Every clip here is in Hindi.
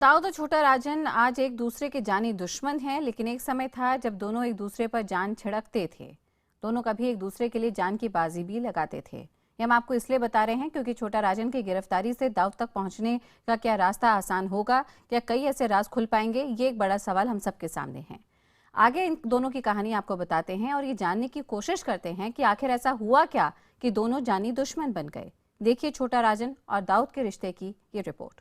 दाऊद और छोटा राजन आज एक दूसरे के जानी दुश्मन हैं, लेकिन एक समय था जब दोनों एक दूसरे पर जान छिड़कते थे। दोनों कभी एक दूसरे के लिए जान की बाजी भी लगाते थे। ये हम आपको इसलिए बता रहे हैं क्योंकि छोटा राजन की गिरफ्तारी से दाऊद तक पहुंचने का क्या रास्ता आसान होगा, क्या कई ऐसे राज खुल पाएंगे, ये एक बड़ा सवाल हम सबके सामने है। आगे इन दोनों की कहानी आपको बताते हैं और ये जानने की कोशिश करते हैं कि आखिर ऐसा हुआ क्या कि दोनों जानी दुश्मन बन गए। देखिए छोटा राजन और दाऊद के रिश्ते की ये रिपोर्ट।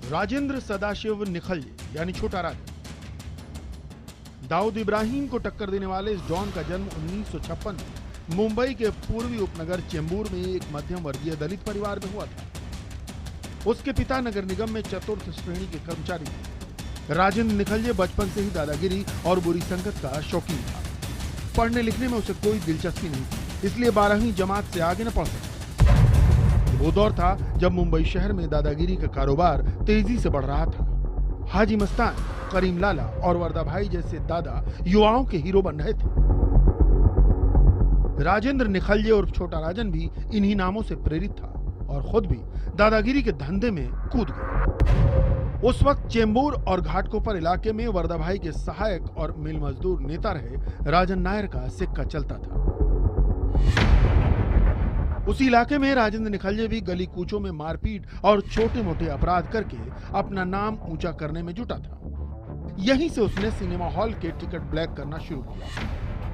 राजेंद्र सदाशिव निखलजे यानी छोटा राजन दाऊद इब्राहिम को टक्कर देने वाले इस डॉन का जन्म 1956 में मुंबई के पूर्वी उपनगर चेंबूर में एक मध्यम वर्गीय दलित परिवार में हुआ था। उसके पिता नगर निगम में चतुर्थ श्रेणी के कर्मचारी थे। राजेंद्र निखलजे बचपन से ही दादागिरी और बुरी संगत का शौकीन था। पढ़ने लिखने में उसे कोई दिलचस्पी नहीं थी, इसलिए 12वीं जमात से आगे न पढ़ सका। वो दौर था जब मुंबई शहर में दादागिरी का कारोबार तेजी से बढ़ रहा था। हाजी मस्तान, करीम लाला और वर्दा भाई जैसे दादा युवाओं के हीरो बन रहे थे। राजेंद्र निखलजे और छोटा राजन भी इन्हीं नामों से प्रेरित था और खुद भी दादागिरी के धंधे में कूद गए। उस वक्त चेंबूर और घाटकोपर इलाके में वर्दा भाई के सहायक और मिल मजदूर नेता रहे राजन नायर का सिक्का चलता था। उसी इलाके में राजेंद्र निखलजे भी गली कूचों में मारपीट और छोटे मोटे अपराध करके अपना नाम ऊंचा करने में जुटा था। यहीं से उसने सिनेमा हॉल के टिकट ब्लैक करना शुरू किया।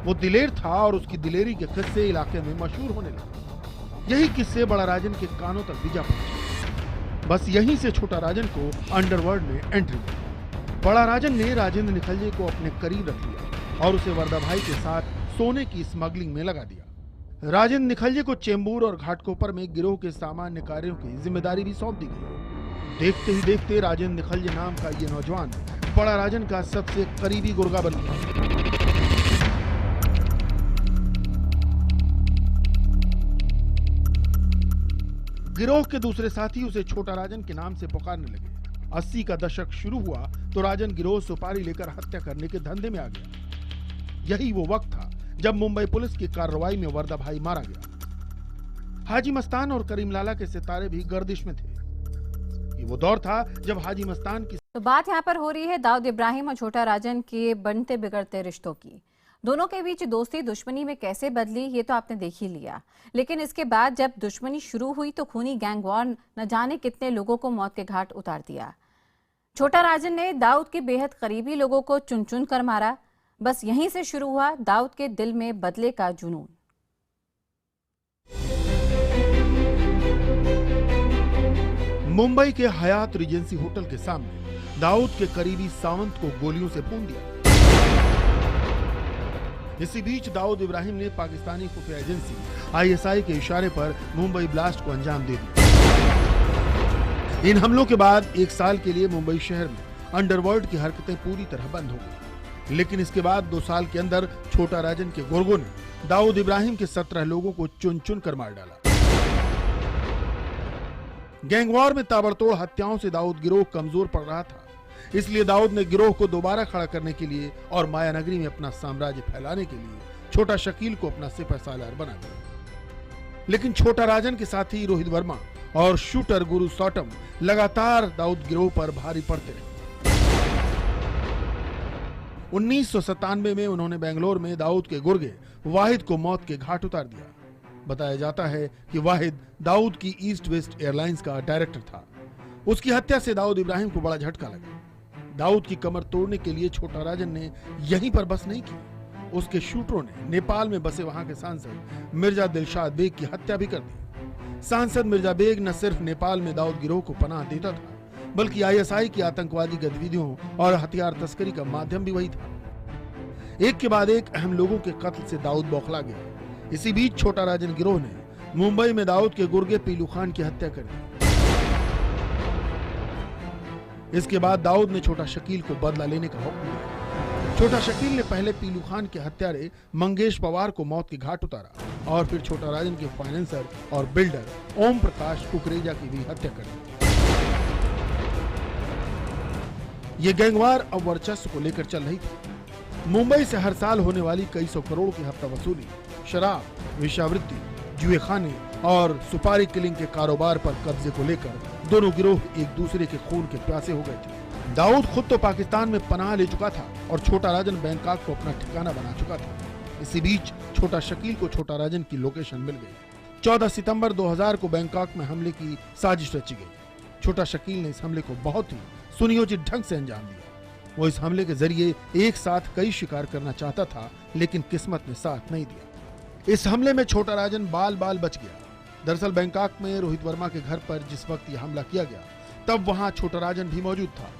वो दिलेर था और उसकी दिलेरी के किस्से इलाके में मशहूर होने लगे। यही किस्से बड़ा राजन के कानों तक भी जा पहुंचे। बस यहीं से छोटा राजन को अंडरवर्ल्ड में एंट्री मिली। बड़ा राजन ने राजेंद्र निखलजे को अपने करीब रख लिया और उसे वर्दा भाई के साथ सोने की स्मगलिंग में लगा दिया। राजेंद्र निखलजे को चेंबूर और घाटकोपर में गिरोह के सामान्य कार्यों की जिम्मेदारी भी सौंप दी गई। देखते ही देखते राजेंद्र निखलजे नाम का ये नौजवान बड़ा राजन का सबसे करीबी गुर्गा बन गया। गिरोह के दूसरे साथी उसे छोटा राजन के नाम से पुकारने लगे। 80 का दशक शुरू हुआ तो राजन गिरोह सुपारी लेकर हत्या करने के धंधे में आ गया। यही वो वक्त था जब मुंबई पुलिस की कार्रवाई में वर्दा भाई मारा गया। हाजी मस्तान और करीम लाला के सितारे भी गर्दिश में थे। ये वो दौर था जब हाजी मस्तान की तो बात यहाँ पर हो रही है दाऊद इब्राहिम और छोटा राजन के बनते बिगड़ते रिश्तों की। दोनों के बीच दोस्ती दुश्मनी में कैसे बदली ये तो आपने देख ही लिया, लेकिन इसके बाद जब दुश्मनी शुरू हुई तो खूनी गैंग वॉर न जाने कितने लोगों को मौत के घाट उतार दिया। छोटा राजन ने दाऊद के बेहद करीबी लोगों को चुन चुन कर मारा। बस यहीं से शुरू हुआ दाऊद के दिल में बदले का जुनून। मुंबई के हयात रिजेंसी होटल के सामने दाऊद के करीबी सावंत को गोलियों से भून दिया। इसी बीच दाऊद इब्राहिम ने पाकिस्तानी खुफिया एजेंसी ISI के इशारे पर मुंबई ब्लास्ट को अंजाम दे दिया। इन हमलों के बाद एक साल के लिए मुंबई शहर में अंडरवर्ल्ड की हरकतें पूरी तरह बंद हो गई। लेकिन इसके बाद 2 साल के अंदर छोटा राजन के गुर्गों ने दाऊद इब्राहिम के 17 लोगों को चुन चुन कर मार डाला। गैंगवॉर में ताबड़तोड़ हत्याओं से दाऊद गिरोह कमजोर पड़ रहा था, इसलिए दाऊद ने गिरोह को दोबारा खड़ा करने के लिए और मायानगरी में अपना साम्राज्य फैलाने के लिए छोटा शकील को अपना सिपहसालार बना दिया। लेकिन छोटा राजन के साथी रोहित वर्मा और शूटर गुरु सॉटम लगातार दाऊद गिरोह पर भारी पड़ते रहे। 1997 में उन्होंने बेंगलोर में दाऊद के गुर्गे वाहिद को मौत के घाट उतार दिया। बताया जाता है कि वाहिद दाऊद की ईस्ट वेस्ट एयरलाइंस का डायरेक्टर था। उसकी हत्या से दाऊद इब्राहिम को बड़ा झटका लगा। दाऊद की कमर तोड़ने के लिए छोटा राजन ने यहीं पर बस नहीं की, उसके शूटरों ने नेपाल में बसे वहां के सांसद मिर्जा दिलशाद बेग की हत्या भी कर दी। सांसद मिर्जा बेग न सिर्फ नेपाल में दाऊद गिरोह को पनाह देता था, बल्कि ISI की आतंकवादी गतिविधियों और हथियार तस्करी का माध्यम भी वही था। एक के बाद एक अहम लोगों के कत्ल से दाऊद बौखला गया। इसी बीच छोटा राजन गिरोह ने मुंबई में दाऊद के गुर्गे पीलू खान की हत्या कर दी। इसके बाद दाऊद ने छोटा शकील को बदला लेने का हुक्म दिया। छोटा शकील ने पहले पीलू खान के हत्यारे मंगेश पवार को मौत के घाट उतारा और फिर छोटा राजन के फाइनेंसर और बिल्डर ओम प्रकाश कुकरेजा की भी हत्या कर दी। ये गैंगवार अब वर्चस्व को लेकर चल रही थी। मुंबई से हर साल होने वाली कई सौ करोड़ की हफ्ता वसूली, शराब, वेश्यावृत्ति, जुए खाने और सुपारी किलिंग के कारोबार पर कब्जे को लेकर दोनों गिरोह एक दूसरे के खून के प्यासे हो गए थे। दाऊद खुद तो पाकिस्तान में पनाह ले चुका था और छोटा राजन बैंकॉक को अपना ठिकाना बना चुका था। इसी बीच छोटा शकील को छोटा राजन की लोकेशन मिल गई। 14 सितंबर 2000 को बैंकॉक में हमले की साजिश रची गई। छोटा शकील ने इस हमले को बहुत ही सुनियोजित ढंग से अंजाम दिया। वो इस हमले के जरिए एक साथ कई शिकार करना चाहता था, लेकिन किस्मत ने साथ नहीं दिया। इस हमले में छोटा राजन बाल बाल बच गया। दरअसल बैंकॉक में रोहित वर्मा के घर पर जिस वक्त यह हमला किया गया, तब वहां छोटा राजन भी मौजूद था।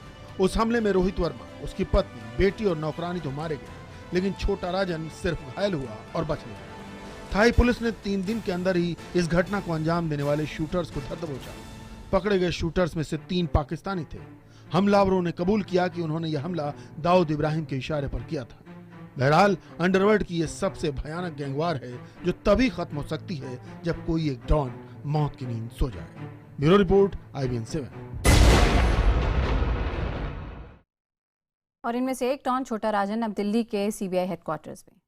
उस हमले में रोहित वर्मा, उसकी पत्नी, बेटी और नौकरानी तो मारे गए, लेकिन छोटा राजन सिर्फ घायल हुआ और बच गया। थाई पुलिस ने 3 दिन के अंदर ही इस घटना को अंजाम देने वाले शूटर्स को धर दबोचा। पकड़े गए शूटर्स में से 3 पाकिस्तानी थे। हमलावरों ने कबूल किया कि उन्होंने यह हमला दाऊद इब्राहिम के इशारे पर किया था। बहरहाल अंडरवर्ल्ड की यह सबसे भयानक गैंगवार है जो तभी खत्म हो सकती है जब कोई एक डॉन मौत की नींद सो जाए। Bureau report, IBN 7। और इनमें से एक डॉन छोटा राजन अब दिल्ली के CBI हेडक्वार्टर्स में